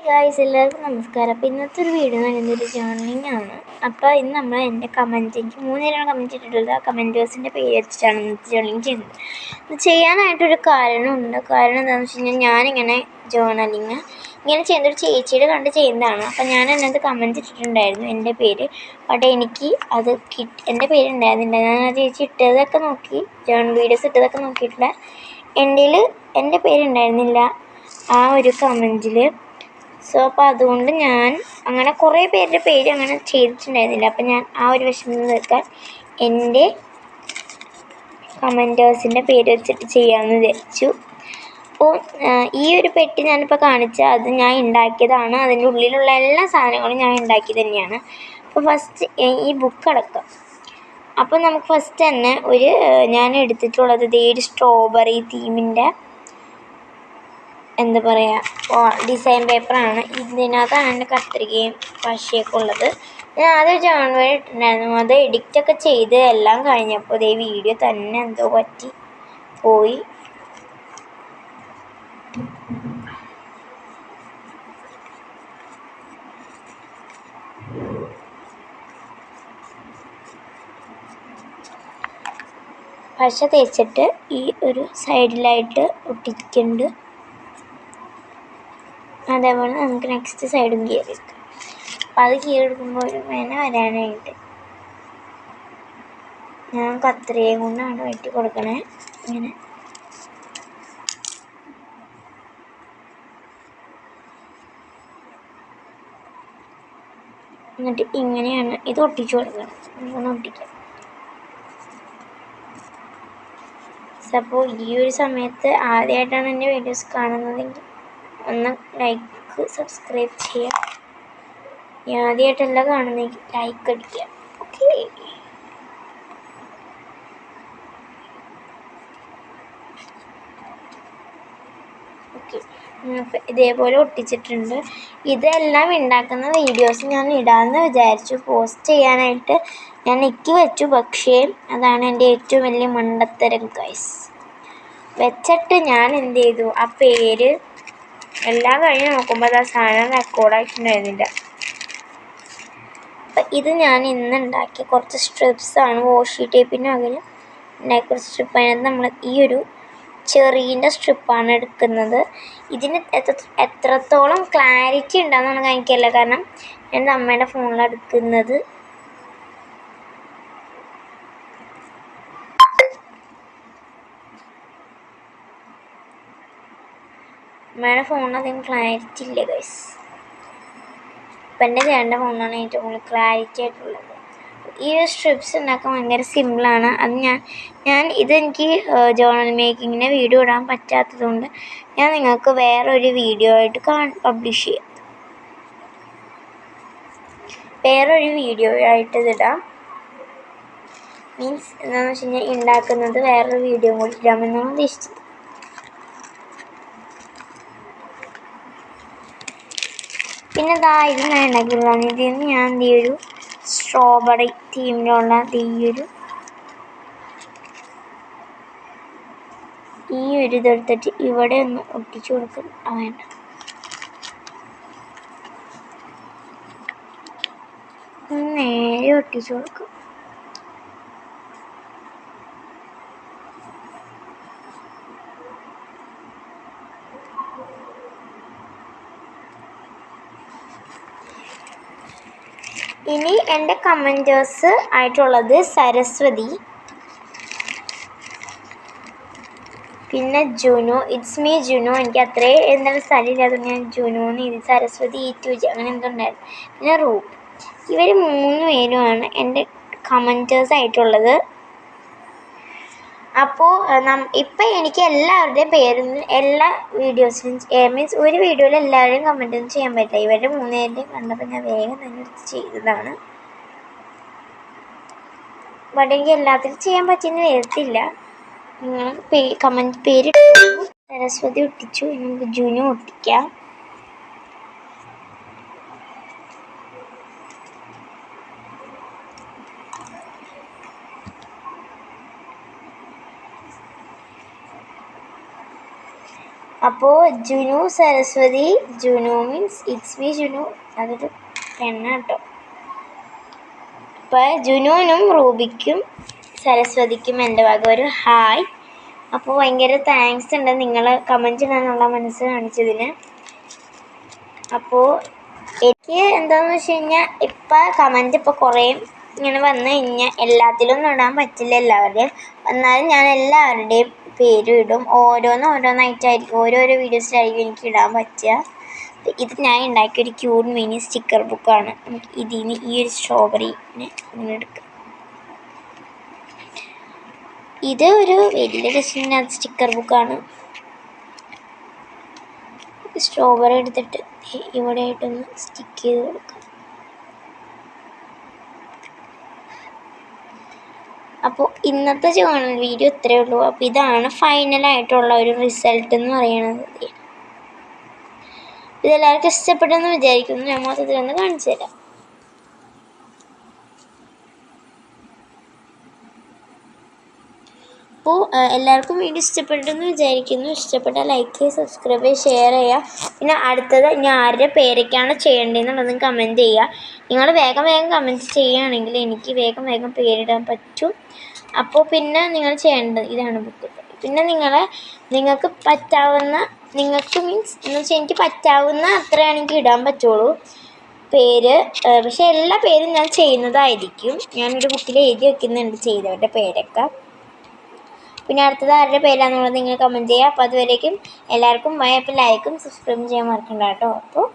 Guys എല്ലാവർക്കും നമസ്കാരം. അപ്പോൾ ഇന്നത്തെ ഒരു വീഡിയോ എന്ന് പറയുന്നത് ഒരു ജേർണലിംഗ് ആണ്. അപ്പോൾ ഇന്ന് നമ്മൾ എൻ്റെ കമൻറ്റ് എനിക്ക് 3 നേരം കമൻറ്റ് ഇട്ടിട്ടുള്ളത് ആ കമൻറ്റേഴ്സിൻ്റെ പേര് വെച്ചിട്ടാണ് ഇന്നത്തെ ജേർണലിംഗ് ചെയ്യുന്നത്. ഇത് ചെയ്യാനായിട്ടൊരു കാരണമുണ്ട്. കാരണം എന്താണെന്ന് വെച്ച് കഴിഞ്ഞാൽ ഞാനിങ്ങനെ ജേർണലിംഗ് ഇങ്ങനെ ചെയ്യുന്നൊരു ചേച്ചിയുടെ കണ്ട് ചെയ്യുന്നതാണ്. അപ്പോൾ ഞാൻ അതിനകത്ത് കമൻറ്റ് ഇട്ടിട്ടുണ്ടായിരുന്നു എൻ്റെ പേര്. പക്ഷേ എനിക്ക് അത് എൻ്റെ പേരുണ്ടായിരുന്നില്ല. ഞാൻ ആ ചേച്ചി ഇട്ടതൊക്കെ നോക്കി, ജേർണൽ വീഡിയോസ് ഇട്ടതൊക്കെ നോക്കിയിട്ടില്ല. എൻ്റെ പേരുണ്ടായിരുന്നില്ല ആ ഒരു കമൻറ്റിൽ. അപ്പോൾ അതുകൊണ്ട് ഞാൻ അങ്ങനെ കുറേ പേരുടെ പേര് അങ്ങനെ ചെയ്തിട്ടുണ്ടായിരുന്നില്ല. അപ്പം ഞാൻ ആ ഒരു വിഷമം തീർക്കാൻ എൻ്റെ കമൻറ്റേഴ്സിൻ്റെ പേര് വെച്ചിട്ട് ചെയ്യാമെന്ന് വിചാരിച്ചു. അപ്പോൾ ഈ ഒരു പെട്ടി ഞാനിപ്പോൾ കാണിച്ചാൽ അത് ഞാൻ ഉണ്ടാക്കിയതാണ്. അതിൻ്റെ ഉള്ളിലുള്ള എല്ലാ സാധനങ്ങളും ഞാൻ ഉണ്ടാക്കി തന്നെയാണ്. അപ്പോൾ ഫസ്റ്റ് ഈ ബുക്ക് അടക്കം. അപ്പോൾ നമുക്ക് ഫസ്റ്റ് തന്നെ ഞാൻ എടുത്തിട്ടുള്ളത് ഒരു സ്ട്രോബെറി തീമിൻ്റെ എന്താ പറയുക ഡിസൈൻ പേപ്പറാണ്. ഇതിനകത്താണ് എൻ്റെ കത്രികയും പശയൊക്കെ ഉള്ളത്. ഞാൻ ആദ്യം ജേർണൽ ഇട്ടിട്ടുണ്ടായിരുന്നു. അത് എഡിറ്റൊക്കെ ചെയ്ത് എല്ലാം കഴിഞ്ഞപ്പോൾ വീഡിയോ തന്നെ എന്തോ പറ്റി പോയി. പശ തേച്ചിട്ട് ഈ ഒരു സൈഡിലായിട്ട് ഒട്ടിക്കുന്നുണ്ട്. അതേപോലെ നമുക്ക് നെക്സ്റ്റ് സൈഡും കീറിയെടുക്കാം. അപ്പം അത് കീറിയെടുക്കുമ്പോൾ ഒരു മെന വരാനായിട്ട് ഞാൻ കത്രികയും കൊണ്ടാണ് വെട്ടി കൊടുക്കണേ. ഇങ്ങനെ എന്നിട്ട് ഇങ്ങനെയാണ് ഇത് ഒട്ടിച്ചു കൊടുക്കണം. നമുക്കൊന്ന് ഒട്ടിക്കാം. അപ്പോൾ ഈ ഒരു സമയത്ത് ആദ്യമായിട്ടാണ് എൻ്റെ വീഡിയോസ് കാണുന്നതെങ്കിൽ ഒന്ന് ലൈക്ക് സബ്സ്ക്രൈബ് ചെയ്യുക. ആദ്യമായിട്ടല്ല കാണുന്നെങ്കിൽ ലൈക്ക് അടിക്കുക. ഓക്കെ, ഇതേപോലെ ഒട്ടിച്ചിട്ടുണ്ട്. ഇതെല്ലാം ഉണ്ടാക്കുന്ന വീഡിയോസ് ഞാൻ ഇടാമെന്ന് വിചാരിച്ചു, പോസ്റ്റ് ചെയ്യാനായിട്ട് ഞാൻ വെച്ചു. പക്ഷേ അതാണ് എൻ്റെ ഏറ്റവും വലിയ മണ്ടത്തരം ഗൈസ്. വെച്ചിട്ട് ഞാൻ എന്ത് ചെയ്തു, ആ പേര് എല്ലാം കഴിഞ്ഞ് നോക്കുമ്പോൾ അത് ആ സാധനം റെക്കോർഡായിട്ടുണ്ടായിരുന്നില്ല. അപ്പം ഇത് ഞാൻ ഇന്ന് ഉണ്ടാക്കിയ കുറച്ച് സ്ട്രിപ്സാണ്. വാഷി ടേപ്പിന് പകരം ഉണ്ടാക്കിയ കുറച്ച് സ്ട്രിപ്പ്. അതിനകത്ത് നമ്മൾ ഈ ഒരു ചെറീൻ്റെ സ്ട്രിപ്പാണ് എടുക്കുന്നത്. ഇതിന് എത്രത്തോളം ക്ലാരിറ്റി ഉണ്ടാകുമെന്ന് എനിക്കല്ല, കാരണം എൻ്റെ അമ്മയുടെ ഫോണിലാണ് എടുക്കുന്നത്. അമ്മയുടെ ഫോണിന് അധികം ക്ലാരിറ്റി ഇല്ല ഗൈസ്. ഇപ്പം എൻ്റെ ചേട്ടൻ്റെ ഫോണിനാണ് ഏറ്റവും കൂടുതൽ ക്ലാരിറ്റി ആയിട്ടുള്ളത്. ഈ ഒരു സ്ട്രിപ്സ് ഉണ്ടാക്കാൻ ഭയങ്കര സിമ്പിളാണ്. അത് ഇതെനിക്ക് ജേർണൽ മേക്കിങ്ങിൻ്റെ വീഡിയോ ഇടാൻ പറ്റാത്തതുകൊണ്ട് ഞാൻ നിങ്ങൾക്ക് വേറൊരു വീഡിയോ ആയിട്ട് പബ്ലിഷ് ചെയ്യാം. വേറൊരു വീഡിയോ ആയിട്ട് ഇതിടാം. മീൻസ് എന്താണെന്ന് വെച്ച് കഴിഞ്ഞാൽ ഉണ്ടാക്കുന്നത് വേറൊരു വീഡിയോ കൂടി ഇടാമെന്നാണ് ഉദ്ദേശിച്ചത്. പിന്നെ ഇത് ഞാൻ ഉണ്ടാക്കിയതാണ്. ഇതിൽ നിന്ന് ഞാൻ ഈ ഒരു സ്ട്രോബെറി തീമിലുള്ള ഈ ഒരു ഇതെടുത്തിട്ട് ഇവിടെ ഒന്ന് ഒട്ടിച്ചു കൊടുക്കും. വേണ്ട, നേരെ ഒട്ടിച്ചു കൊടുക്കും. ഇനി എൻ്റെ കമൻറ്റേഴ്സ് ആയിട്ടുള്ളത് സരസ്വതി, പിന്നെ ജുനു, ഇറ്റ്സ് മീ ജുനു. എനിക്ക് അത്രയും എന്താണ് സ്ഥലമില്ലാതെ ഞാൻ ജുനുന്ന് ഇത് സരസ്വതി E2G അങ്ങനെ എന്തുണ്ടായിരുന്നു. പിന്നെ റൂട്ട്. ഇവർ 3 പേരുമാണ് എൻ്റെ കമൻറ്റേഴ്സ് ആയിട്ടുള്ളത്. അപ്പോൾ ഇപ്പം എനിക്ക് എല്ലാവരുടെയും പേരും എല്ലാ വീഡിയോസിലും മീൻസ് ഒരു വീഡിയോയിൽ എല്ലാവരുടെയും കമൻറ്റൊന്നും ചെയ്യാൻ പറ്റില്ല. ഇവരുടെ 3 പേരുടെയും കണ്ടപ്പോൾ ഞാൻ വേഗം തന്നെ എടുത്ത് ചെയ്തതാണ്. ബട്ട് എനിക്ക് എല്ലാത്തിലും ചെയ്യാൻ പറ്റിയെന്ന് വരത്തില്ല. നിങ്ങൾ പേര് സരസ്വതി ഒട്ടിച്ചു. നമുക്ക് ജുനു ഒട്ടിക്കാം. അപ്പോൾ Junu Saraswathi, Junu means it's me Junu, അതൊരു പെണ്ണാട്ടോ. അപ്പോൾ ജുനുവിനും റൂബിക്കും സരസ്വതിക്കും എൻ്റെ വക ഒരു ഹായ്. അപ്പോൾ ഭയങ്കര താങ്ക്സ് ഉണ്ട് നിങ്ങൾ കമൻറ്റ് ഇടാനുള്ള മനസ്സ് കാണിച്ചതിന്. അപ്പോൾ എനിക്ക് എന്താണെന്ന് വെച്ച് കഴിഞ്ഞാൽ ഇപ്പം കമൻറ്റ് ഇപ്പോൾ കുറേ ഇങ്ങനെ വന്നു കഴിഞ്ഞാൽ എല്ലാത്തിലൊന്നും ഇടാൻ പറ്റില്ല എല്ലാവരുടെയും. എന്നാലും ഞാൻ എല്ലാവരുടെയും പേരും ഇടും. ഓരോന്നായിട്ടായിരിക്കും ഓരോരോ വീഡിയോസിലായിരിക്കും എനിക്ക് ഇടാൻ പറ്റുക. ഇത് ഞാൻ ഉണ്ടാക്കിയൊരു ക്യൂട്ട് മിനി സ്റ്റിക്കർ ബുക്കാണ്. ഇതിന് ഈ ഒരു സ്ട്രോബെറിനെ ഇങ്ങനെ എടുക്കാം. ഇത് ഒരു വലിയ രസമില്ലാത്ത സ്റ്റിക്കർ ബുക്കാണ്. സ്ട്രോബെറി എടുത്തിട്ട് ഇവിടെ ആയിട്ടൊന്ന് സ്റ്റിക്ക് ചെയ്ത് കൊടുക്കാം. അപ്പോൾ ഇന്നത്തെ വീഡിയോ ഇത്രയേ ഉള്ളൂ. അപ്പോൾ ഇതാണ് ഫൈനലായിട്ടുള്ള ഒരു റിസൾട്ട് എന്ന് പറയുന്നത്. ഇതെല്ലാവർക്കും ഇഷ്ടപ്പെട്ടെന്ന് വിചാരിക്കുന്നു. ഞാൻ മൊത്തത്തിലൊന്ന് കാണിച്ചു തരാം. അപ്പോൾ എല്ലാവർക്കും വീഡിയോ ഇഷ്ടപ്പെട്ടെന്ന് വിചാരിക്കുന്നു. ഇഷ്ടപ്പെട്ടാൽ ലൈക്ക് ചെയ്യുക, സബ്സ്ക്രൈബ് ചെയ്യുക, ഷെയർ ചെയ്യുക. പിന്നെ അടുത്തത് ഇനി ആരുടെ പേരൊക്കെയാണ് ചെയ്യേണ്ടതെന്നുള്ളത് കമൻറ്റ് ചെയ്യുക. നിങ്ങൾ വേഗം കമൻറ്റ് ചെയ്യുകയാണെങ്കിൽ എനിക്ക് വേഗം പേരിടാൻ പറ്റും. അപ്പോൾ പിന്നെ നിങ്ങൾ ചെയ്യേണ്ടത് ഇതാണ് ബുക്ക്. പിന്നെ നിങ്ങൾക്ക് പറ്റാവുന്ന മീൻസ് എന്ന് വെച്ചാൽ എനിക്ക് പറ്റാവുന്ന അത്രയാണ് എനിക്ക് ഇടാൻ പറ്റുള്ളൂ പേര്. പക്ഷേ എല്ലാ പേരും ഞാൻ ചെയ്യുന്നതായിരിക്കും. ഞാനൊരു ബുക്കിൽ എഴുതി വയ്ക്കുന്നുണ്ട് ചെയ്തവരുടെ പേരൊക്കെ. പിന്നെ അടുത്തത് ആരുടെ പേരാണെന്നുള്ളത് നിങ്ങൾ കമൻറ്റ് ചെയ്യുക. അപ്പോൾ അതുവരേക്കും എല്ലാവർക്കും ബൈ. അപ്പോൾ ലൈക്കും സബ്സ്ക്രൈബും ചെയ്യാൻ മറക്കണ്ട കേട്ടോ. അപ്പോൾ